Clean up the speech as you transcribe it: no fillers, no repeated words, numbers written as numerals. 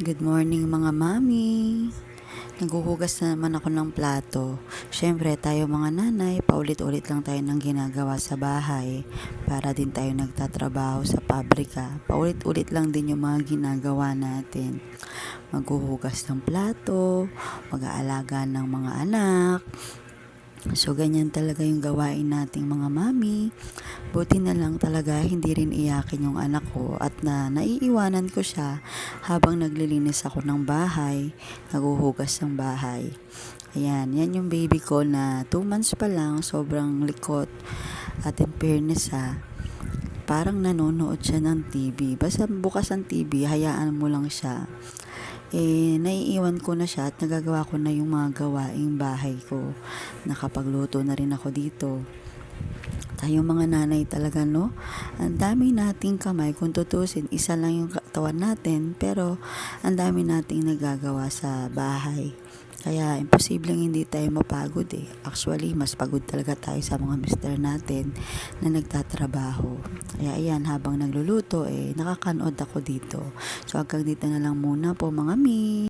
Good morning mga mami. Naghuhugas na naman ako ng plato. Siyempre tayo mga nanay, paulit-ulit lang tayo ng ginagawa sa bahay. Para din tayo nagtatrabaho sa pabrika. Paulit-ulit lang din yung mga ginagawa natin. Maghuhugas ng plato, mag-aalaga ng mga anak. So, ganyan talaga yung gawain nating mga mami. Buti na lang talaga hindi rin iyakin yung anak ko at naiiwanan ko siya habang naglilinis ako ng bahay, naghuhugas ng bahay. Ayan, yan yung baby ko na 2 months pa lang, sobrang likot. At in fairness parang nanonood siya ng TV. Basta bukas ang TV, hayaan mo lang siya. Naiiwan ko na siya at nagagawa ko na yung mga gawaing bahay ko. Nakapagluto na rin ako dito. Tayong mga nanay talaga, no? Ang dami nating kamay. Kung tutusin, isa lang yung katawan natin, pero ang dami nating nagagawa sa bahay. Kaya, imposibleng hindi tayo mapagod eh. Actually, mas pagod talaga tayo sa mga mister natin na nagtatrabaho. Kaya, ayan, habang nagluluto, nakakanood ako dito. So, hanggang dito na lang muna po, mga mi.